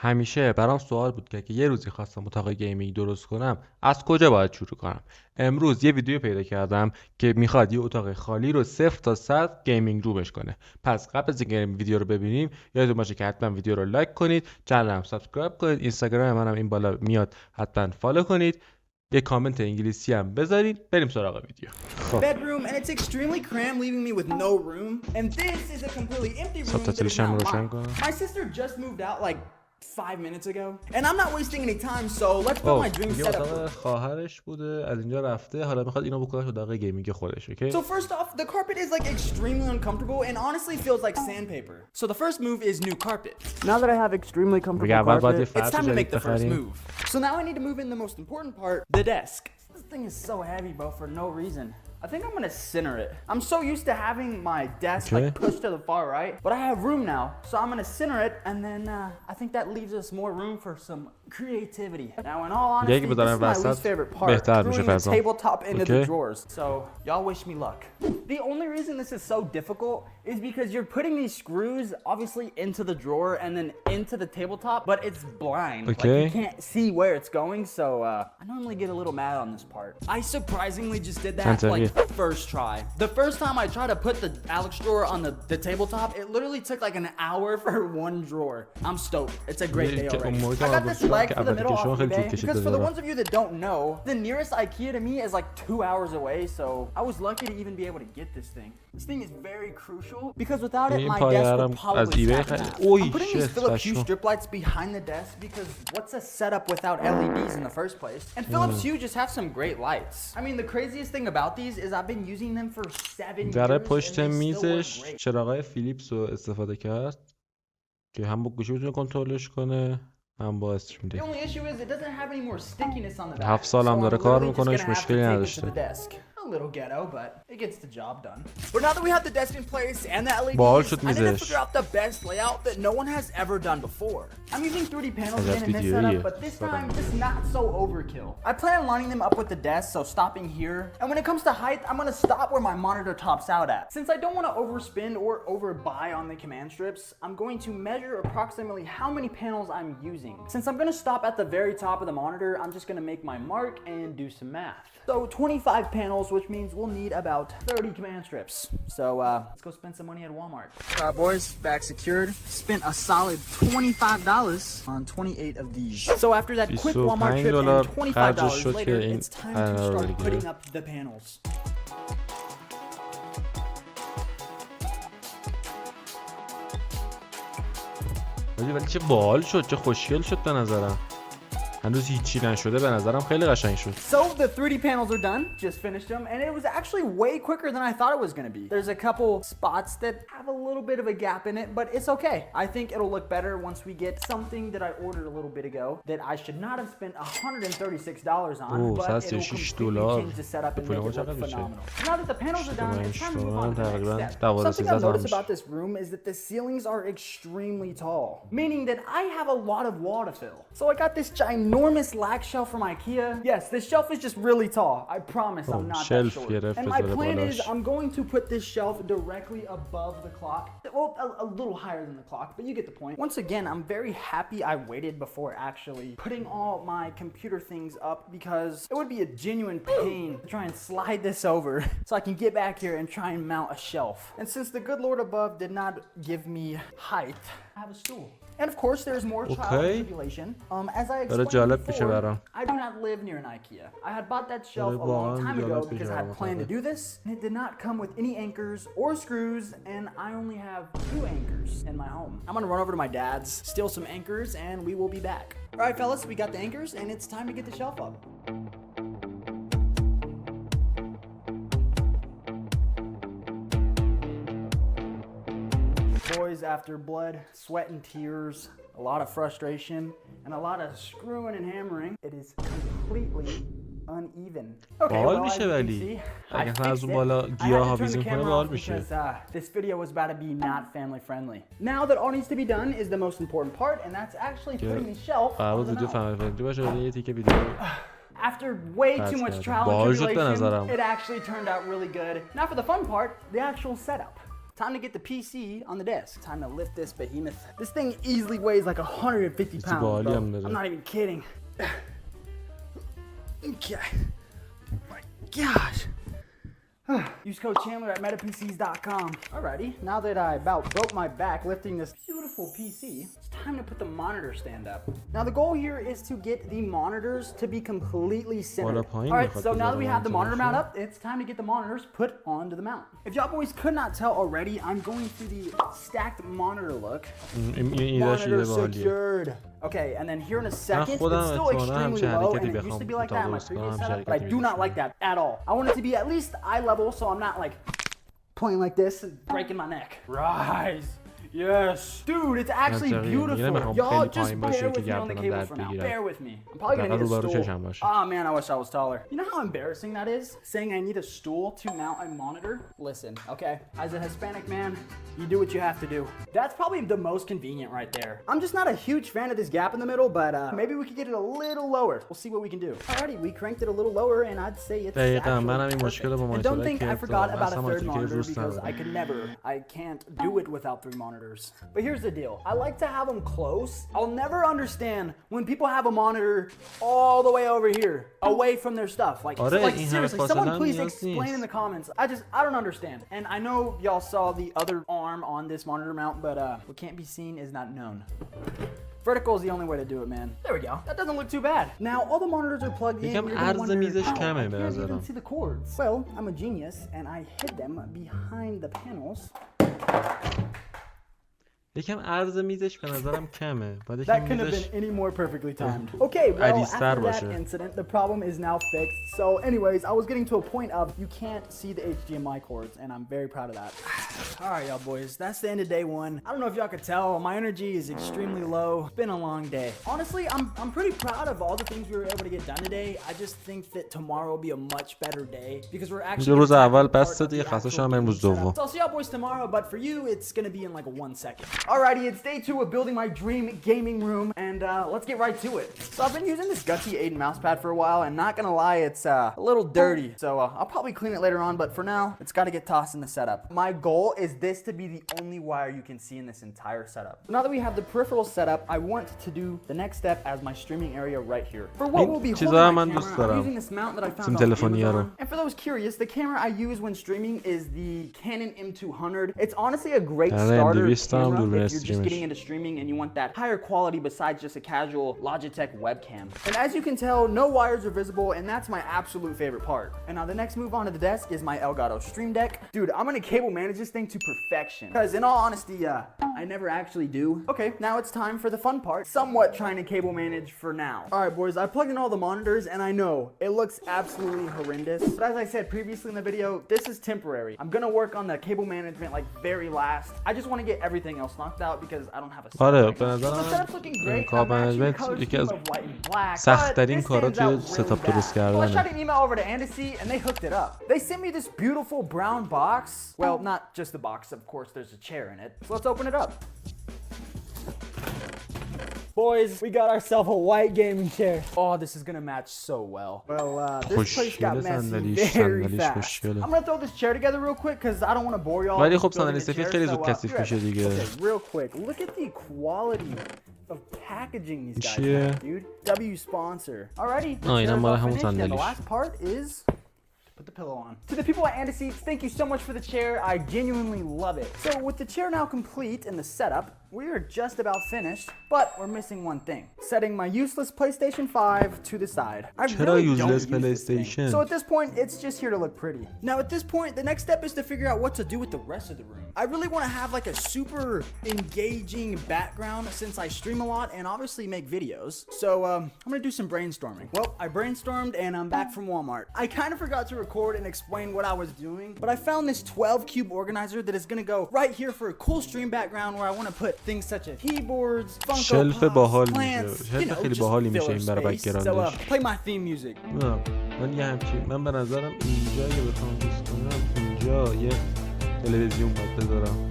همیشه برام سوال بود که یه روزی خواستم اتاق گیمینگ درست کنم از کجا باید شروع کنم. امروز یه ویدیو پیدا کردم که میخواد یه اتاق خالی رو 0 تا 100 گیمینگ رومش کنه. پس قبل از اینکه ویدیو رو ببینیم یادتون باشه که حتما ویدیو رو لایک کنید، چنلم سابسکرایب کنید، اینستاگرام منم این بالا میاد حتما فالو کنید، یه کامنت انگلیسی هم بذارید. بریم سراغ ویدیو. Bedroom and it's extremely cramped, leaving me with no room. And this is a completely empty room that is not mine. My sister just moved out like 5 minutes ago, and I'm not wasting any time. So let's build my dream setup. اتاق خواهرش بوده، از اینجا رفته، حالا میخواد اینو بکنه اتاق گیمینگ خودش. اوکی. So first off, the carpet is like extremely uncomfortable and honestly feels like sandpaper. So the first move is new carpet. Now that I have extremely comfortable carpet, it's time to make the first move. So now I need to move in the most important part, the desk. This thing is so heavy, bro, for no reason. I think I'm gonna center it. I'm so used to having my desk like pushed to the far right, but I have room now, so I'm gonna center it, and then I think that leaves us more room for some creativity. Now, in all honesty, this is my least favorite part, screwing the tabletop into the drawers. So y'all wish me luck. The only reason this is so difficult is because you're putting these screws obviously into the drawer and then into the tabletop, but it's blind. Like you can't see where it's going, so I normally get a little mad on this part. I surprisingly just did that like first try. The first time I tried to put the Alex drawer on the tabletop, it literally took like an hour for one drawer. I'm stoked. It's a great day already. I got this leg for the middle off eBay because for the ones of you that don't know, the nearest IKEA to me is like 2 hours away, so I was lucky to even be able to get this thing. This thing is very crucial because without it, my desk would probably snap in half. I'm putting these Philips Hue strip lights behind the desk because what's a setup without LEDs in the first place? And Philips Hue just have some great lights. I mean, the craziest thing about these is I've been using them for 7 years. در پشت میزش چراغای فیلیپس رو استفاده کرد که هم با گوشی بتونه کنترلش کنه هم با استریم دی. 7 سال هم داره کار میکنه، هیچ مشکلی نداشته. A little ghetto, but it gets the job done. But now that we have the desk in place and the LEDs, I need to figure out the best layout that no one has ever done before. I'm using 3D panels again in this setup, but this time just not so overkill. I plan on lining them up with the desk, so stopping here. And when it comes to height, I'm gonna stop where my monitor tops out at. Since I don't want to overspend or overbuy on the command strips, I'm going to measure approximately how many panels I'm using. Since I'm gonna stop at the very top of the monitor, I'm just gonna make my mark and do some math. So 25 panels, which means we'll need about 30 command strips. So let's go spend some money at Walmart. All right, boys, bag secured. Spent a solid $25 on 28 of these. So after that quick Walmart trip and $25 later, it's time to start putting up the panels. ولی چه باحال شد، چه خوشگل شد به نظرم. هنوز هیچی نشده، به نظرم خیلی قشنگ شد. So the 3D panels are done. Just finished them and it was actually way quicker than I thought it was going to be. There's a couple spots that have a little bit of a gap in it, but it's okay. I think it'll look better once we get something that I ordered a little bit ago that I should not have spent $136 on, but it'll completely change the setup and make it look phenomenal. Now that the panels are done, it's time to move on to the next step. Something I've noticed about this room is that the ceilings are extremely tall, meaning that I have a lot of wall to fill. So I got this enormous lag shelf from IKEA. Yes, this shelf is just really tall. I promise I'm not that short. And my plan is I'm going to put this shelf directly above the clock. Well, a little higher than the clock, but you get the point. Once again, I'm very happy I waited before actually putting all my computer things up because it would be a genuine pain to try and slide this over so I can get back here and try and mount a shelf. And since the good Lord above did not give me height, I have a stool. And of course, there's more trial and tribulation. As I explained before, I do not live near an IKEA. I had bought that shelf a long time ago because I had planned to do this, and it did not come with any anchors or screws, and I only have 2 anchors in my home. I'm gonna run over to my dad's, steal some anchors, and we will be back. All right, fellas, we got the anchors, and it's time to get the shelf up. Boys, after blood, sweat and tears, a lot of frustration, and a lot of screwing and hammering, it is completely uneven. Okay, well, as you can see, I fixed it. I had to turn the camera off because this video was about to be not family friendly. Now that all needs to be done is the most important part, and that's actually putting the shelf on the mount. After way too much trial and tribulation, it actually turned out really good. Now for the fun part, the actual setup. Time to get the PC on the desk. Time to lift this behemoth. This thing easily weighs like 150 pounds, bro. I'm not even kidding. Okay. My gosh. Use code Chandler at metapcs.com. Alrighty, now that I about broke my back lifting this beautiful PC, it's time to put the monitor stand up. Now the goal here is to get the monitors to be completely centered. Alright, so now that we have the monitor mount up, it's time to get the monitors put onto the mount. If y'all boys could not tell already, I'm going through the stacked monitor look. Monitor secured. Okay, and then here in a second, it's still extremely low, and it used to be like that in my previous setup, but I do not like that at all. I want it to be at least eye level, so I'm not like playing like this and breaking my neck. Rise. Yes. Dude, it's actually beautiful. Y'all just bear with me on the cable for now. Bear with me. I'm probably gonna need a stool. Oh man, I wish I was taller. You know how embarrassing that is? Saying I need a stool to mount a monitor? Listen, okay? As a Hispanic man, you do what you have to do. That's probably the most convenient right there. I'm just not a huge fan of this gap in the middle, but maybe we could get it a little lower. We'll see what we can do. Alrighty, we cranked it a little lower, and I'd say it's actually perfect. And don't think I forgot about a third monitor because I can't do it without 3 monitors. But here's the deal. I like to have them close. I'll never understand when people have a monitor all the way over here, away from their stuff. Like seriously, someone please explain in the comments. I don't understand. And I know y'all saw the other arm on this monitor mount, but what can't be seen is not known. Vertical is the only way to do it, man. There we go. That doesn't look too bad. Now all the monitors are plugged in. You're gonna wonder, I can't even see the cords. Well, I'm a genius, and I hid them behind the panels. یکم عرض میزش به نظرم کمه. That couldn't have been any more perfectly timed. Okay, well, after that incident, the problem is now fixed. So anyways, I was getting to a point of you can't see the HDMI cords, and I'm very proud of that. Alright, y'all boys, that's the end of day 1. I don't know if y'all could tell, my energy is extremely low. It's been a long day. Honestly, I'm pretty proud of all the things we were able to get done today. I just think that tomorrow will be a much better day because we're actually روز اول بس دیگه خسته شدم امروز دوم. So I'll see y'all boys tomorrow, but for you, it's gonna be in like 1 second. Alrighty, it's day 2 of building my dream gaming room, and let's get right to it. So I've been using this Gutsy 8 mouse pad for a while, and not gonna lie, it's a little dirty. So I'll probably clean it later on, but for now, it's gotta get tossed in the setup. My goal is this to be the only wire you can see in this entire setup. So now that we have the peripherals set up, I want to do the next step as my streaming area right here. For what will be holding my camera, I'm using this mount that I found on Amazon. And for those curious, the camera I use when streaming is the Canon M200. It's honestly a great starter camera if you're just getting into streaming and you want that higher quality besides just a casual Logitech webcam. And as you can tell, no wires are visible, and that's my absolute favorite part. And now the next move onto the desk is my Elgato Stream Deck. Dude, I'm gonna cable manage this thing to perfection. Because in all honesty, I never actually do. Okay, now it's time for the fun part. Somewhat trying to cable manage for now. Alright boys, I plugged in all the monitors, and I know it looks absolutely horrendous. But as I said previously in the video, this is temporary. I'm gonna work on the cable management like very last. I just want to get everything else knocked out because I don't have a setup's looking great. کار منیجمنت یکی از سخت‌ترین کارا توی ستاپ درست کردنه. I shot an email over to Andy and they hooked it up. They sent me this beautiful brown box. Well, not just the box, of course there's a chair in it. So let's open it up. Boys, we got ourselves a white gaming chair. Oh, this is gonna match so well. Well, this place got messy very fast. I'm gonna throw this chair together real quick because I don't want to bore y'all. ولی خب صندلی سفید خیلی زود کثیف میشه دیگه. Real quick, look at the quality of packaging these guys have, dude. W sponsor. Alrighty. اینا مال همون صندلیش. The last part is put the pillow on. To the people at Andy, thank you so much for the chair. I genuinely love it. So with the chair now complete in the setup, we are just about finished, but we're missing one thing. Setting my useless PlayStation 5 to the side. I really don't use this thing. So at this point, it's just here to look pretty. Now at this point, the next step is to figure out what to do with the rest of the room. I really want to have like a super engaging background since I stream a lot and obviously make videos. So I'm gonna do some brainstorming. Well, I brainstormed and I'm back from Walmart. I kind of forgot to record and explain what I was doing, but I found this 12 cube organizer that is gonna go right here for a cool stream background where I want to put things such as keyboards, Funko Pops, plants, you know, just filler space. So play my theme music. من به نظرم اینجا اگه بخوام دوست کنم اینجا یه تلویزیون باید بذارم.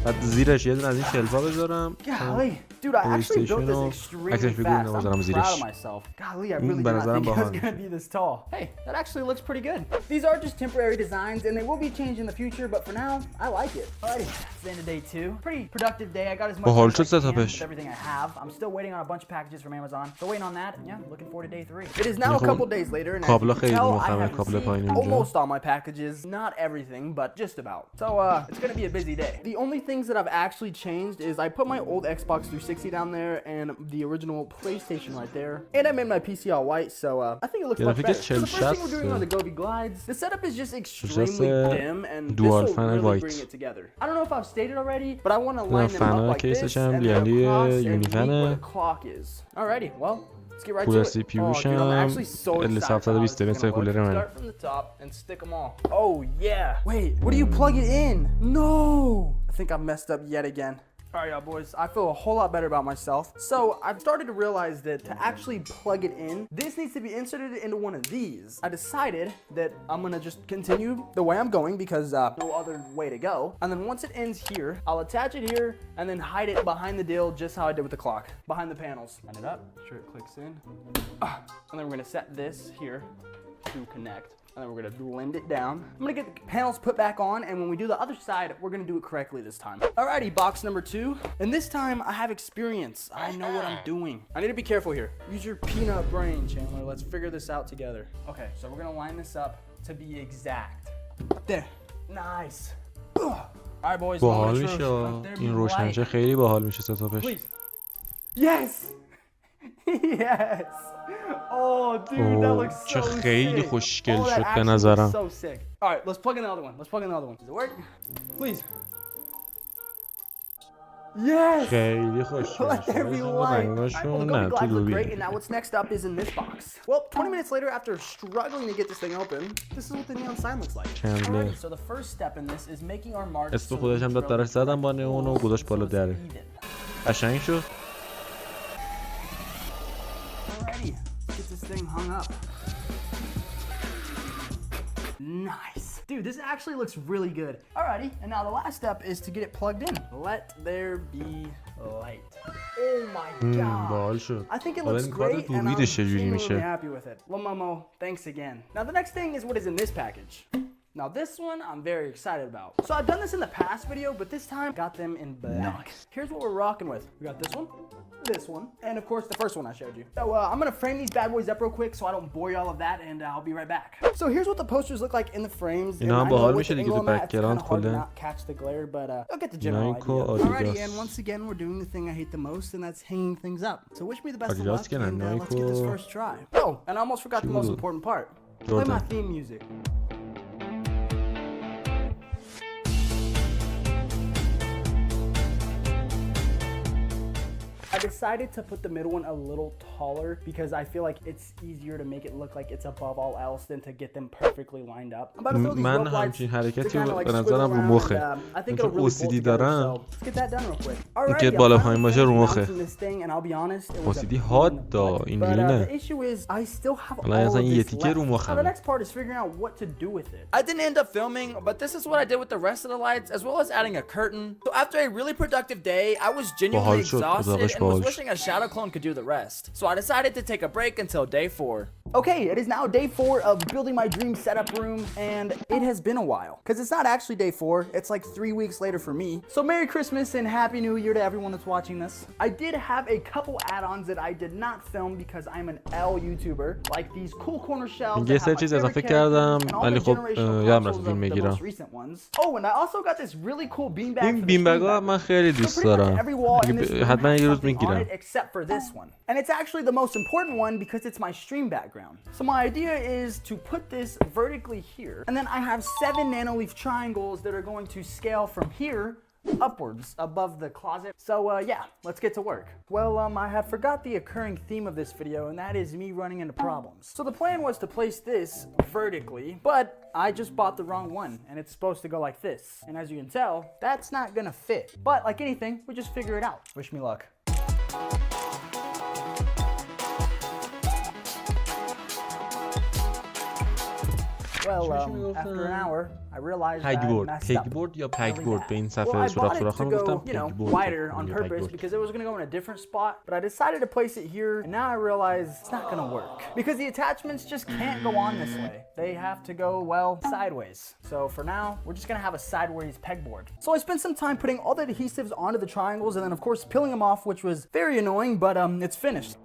بعد زیرش یه دونه از این شلفا بذارم. Golly, Dude, I actually built this extremely fast. I'm proud of myself. Golly, I really did not think it was gonna be this tall. Hey, that actually looks pretty good. These are just temporary designs and they will be changed in the future, but for now, I like it. Alrighty, it's the end of day 2. Pretty productive day. I got as much as I can with everything I have. I'm still waiting on a bunch of packages from Amazon. So waiting on that, and yeah, looking forward to day 3. It is now a couple days later, and as you can tell, I have received almost all my packages. Not everything, but just about. So, it's gonna be a busy day. The only things that I've actually changed is I put my old Xbox 360 down there and the original PlayStation right there. And I made my PC all white, so I think it looks much better. So the first thing we're doing are the Gobi glides. The setup is just extremely dim, and this will really bring it together. I don't know if I've stated already, but I want to line them up like this and then across and meet where the clock is. Alrighty, well, let's get right to it. Oh, dude, I'm actually so excited for how this is gonna work. Start from the top and stick them all. Oh yeah. Wait, where do you plug it in? No. I think I messed up yet again. Alright y'all boys, I feel a whole lot better about myself. So I've started to realize that to actually plug it in, this needs to be inserted into one of these. I decided that I'm gonna just continue the way I'm going because no other way to go. And then once it ends here, I'll attach it here and then hide it behind the dill just how I did with the clock. Behind the panels. Line it up, make sure it clicks in. And then we're gonna set this here to connect. And then we're gonna blend it down. I'm gonna get the panels put back on, and when we do the other side, we're gonna do it correctly this time. Alrighty, box number 2. And this time, I have experience. I know what I'm doing. I need to be careful here. Use your peanut brain, Chandler. Let's figure this out together. Okay, so we're gonna line this up to be exact. There. Nice. Alright, boys. باحال میشه. این روشنشه خیلی باحال میشه ستاپش. Yes. Yes. Oh, dude, that looks so sick. خیلی خوشگل شد به نظرم. So sick. All right, let's plug in the other one. Let's plug in the other one. Does it work? Please. Yes. خیلی خوشگل. Let there be light. Well, the Gobi glides look great, and now what's next up is in this box. Well, 20 minutes later, after struggling to get this thing open, this is what the neon sign looks like. Alrighty, so the first step in this is making our marks. اسم خودش هم داد دارش زدم با نیون و گذاشت بالا دره. قشنگ شد. Alrighty, get this thing hung up. Nice. Dude, this actually looks really good. Alrighty, and now the last step is to get it plugged in. Let there be light. Oh my god. I think it looks great and I'm genuinely happy with it. Well, Momo, thanks again. Now the next thing is what is in this package. Now this one I'm very excited about. So I've done this in the past video, but this time got them in black. Here's what we're rocking with. We got this one, this one, and of course the first one I showed you. So I'm gonna frame these bad boys up real quick so I don't bore you all of that, and I'll be right back. So here's what the posters look like in the frames. And I know with the angle on that, it's kind of hard to not catch the glare, but you'll get the general idea. Alrighty, and once again we're doing the thing I hate the most, and that's hanging things up. So wish me the best of luck, and let's get this first try. Oh, and I almost forgot the most important part. Play my theme music. I decided to put the middle one a little taller because I feel like it's easier to make it look like it's above all else than to get them perfectly lined up. I'm about to throw these rope lights to kind of like squiggle around. I think it'll really pull together, so let's get that done real quick. Alrighty, I'm bouncing this thing and I'll be honest, it was a but the issue is I still have all of this left. Now the next part is figuring out what to do with it. I didn't end up filming, but this is what I did with the rest of the lights as well as adding a curtain. So after a really productive day, I was genuinely exhausted and was wishing a shadow clone could do the rest. So I decided to take a break until day 4. Okay, it is now day 4 of building my dream setup room, and it has been a while. Because it's not actually day 4, it's like 3 weeks later for me. So Merry Christmas and Happy New Year to everyone that's watching this. I did have a couple add-ons that I did not film because I'm an L YouTuber, like these cool corner shelves that have my favorite characters and all the generational consoles of the most recent ones. Oh, and I also got this really cool beanbag. این بیمبگا من خیلی دوست دارم. حتما یه روز میگیرم. Except for this one. And it's actually the most important one because it's my stream background. So my idea is to put this vertically here, and then I have 7 nanoleaf triangles that are going to scale from here upwards above the closet. So yeah, let's get to work. Well, I had forgot the occurring theme of this video, and that is me running into problems. So the plan was to place this vertically, but I just bought the wrong one, and it's supposed to go like this. And as you can tell, that's not gonna fit. But like anything, we just figure it out. Wish me luck. Well, after an hour, I realized I messed up. پگبورد یا پگبورد به این Well, صفحه I سوراخ bought it سوراخ to گفتم go, you know, پگبورد wider on purpose because it was going to go in a different spot, but I decided to place it here, and now I realize it's not going to work because the attachments just can't go on this way. They have to go, well, sideways. So for now, we're just going to have a sideways pegboard. So I spent some time putting all the adhesives onto the triangles and then, of course, peeling them off, which was very annoying, but it's finished.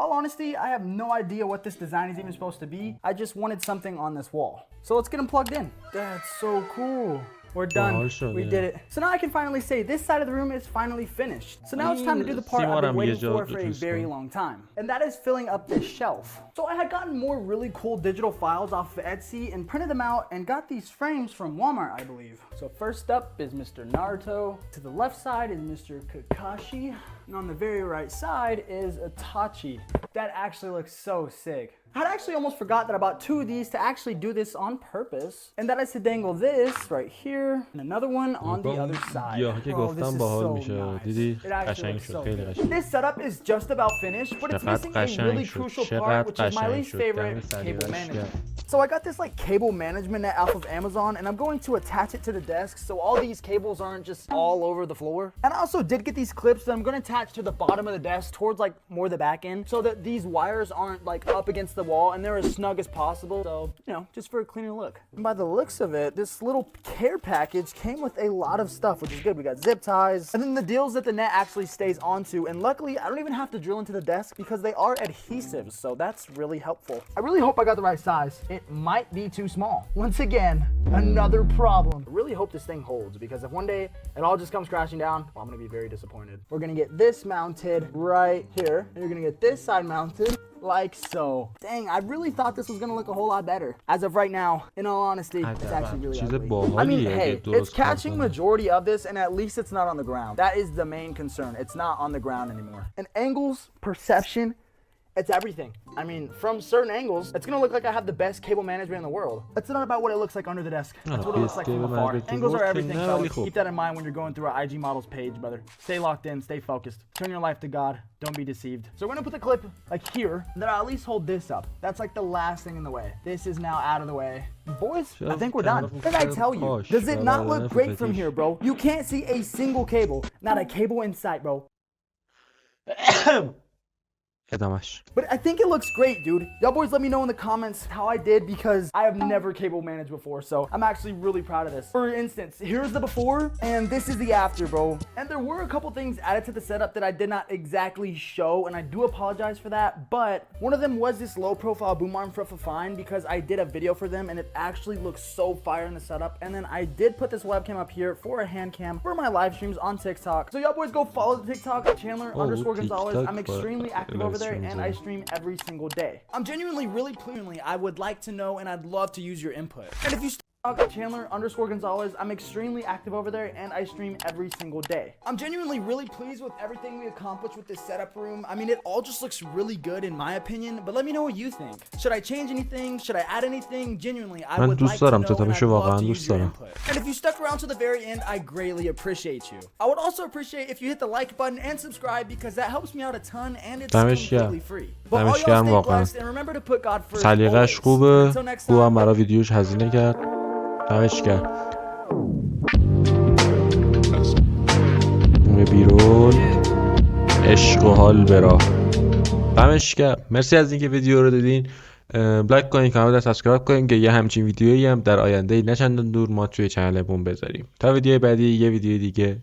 All honesty, I have no idea what this design is even supposed to be. I just wanted something on this wall. So let's get them plugged in. That's so cool. We're done. We did it. So now I can finally say this side of the room is finally finished. So now it's time to do the part I've been waiting for a very long time. And that is filling up this shelf. So I had gotten more really cool digital files off of Etsy and printed them out and got these frames from Walmart, I believe. So first up is Mr. Naruto. To the left side is Mr. Kakashi. And on the very right side is Itachi. That actually looks so sick. I'd actually almost forgot that I bought 2 of these to actually do this on purpose. And that is to dangle this right here and another one on the other side. Oh, this is so nice. It actually looks so good. This setup is just about finished, but it's missing a really crucial part, which is my least favorite, cable management. So I got this like cable management net off of Amazon, and I'm going to attach it to the desk so all these cables aren't just all over the floor. And I also did get these clips that I'm going to attach to the bottom of the desk towards like more the back end so that these wires aren't like up against the wall and they're as snug as possible. So, you know, just for a cleaner look. And by the looks of it, this little care package came with a lot of stuff, which is good. We got zip ties and then the deals that the net actually stays onto. And luckily, I don't even have to drill into the desk because they are adhesives. So that's really helpful. I really hope I got the right size. It might be too small. Once again, another problem. I really hope this thing holds because if one day it all just comes crashing down, well, I'm gonna be very disappointed. We're gonna get this mounted right here. And you're gonna get this side mounted like so. Dang, I really thought this was gonna look a whole lot better. As of right now, in all honesty, it's actually really ugly. I mean, hey, it's catching majority of this and at least it's not on the ground. That is the main concern. It's not on the ground anymore. And angles, perception, it's everything. I mean, from certain angles, it's gonna look like I have the best cable management in the world. It's not about what it looks like under the desk. That's what it looks like from afar. Angles are everything, fellas. Keep that in mind when you're going through our IG models page, brother. Stay locked in, stay focused. Turn your life to God. Don't be deceived. So we're gonna put the clip like here, and then I'll at least hold this up. That's like the last thing in the way. This is now out of the way. Boys, I think we're done. Did I tell you? Does it not look great from here, bro? You can't see a single cable. Not a cable in sight, bro. But I think it looks great, dude. Y'all boys let me know in the comments how I did because I have never cable managed before, so I'm actually really proud of this. For instance, here's the before and this is the after, bro. And there were a couple things added to the setup that I did not exactly show, and I do apologize for that, but one of them was this low profile boom arm for Fine because I did a video for them and it actually looks so fire in the setup. And then I did put this webcam up here for a hand cam for my live streams on TikTok. So y'all boys go follow the TikTok Chandler_Gonzalez. I'm extremely active over there and I stream every single day. I'm genuinely really pleasantly. I would like to know and I'd love to use your input. And if you Chandler_Gonzalez, I'm extremely active over there and I stream every single day. I'm genuinely really pleased with everything we accomplished with this setup room. I mean, it all just looks really good in my opinion, but let me know what you think. Should I change anything? Should I add anything? Genuinely, I would like to know and I'd love to use your input. And if you stuck around to the very end, I greatly appreciate you. I would also appreciate if you hit the like button and subscribe because that helps me out a ton and it's completely free. But all y'all stay blessed and remember to put God first. سلیقه‌اش خوبه. خوبم برای ویدیوش هزینه کرد. دمش گرم. بیرون عشق و حال برا. دمش گرم. مرسی از اینکه ویدیو رو دیدین. لایک کنین، کانال رو سابسکرایب کنین که یه همچین ویدیویی هم در آینده نه چندان دور ما توی چنلمون بذاریم. تا ویدیو بعدی یه ویدیو دیگه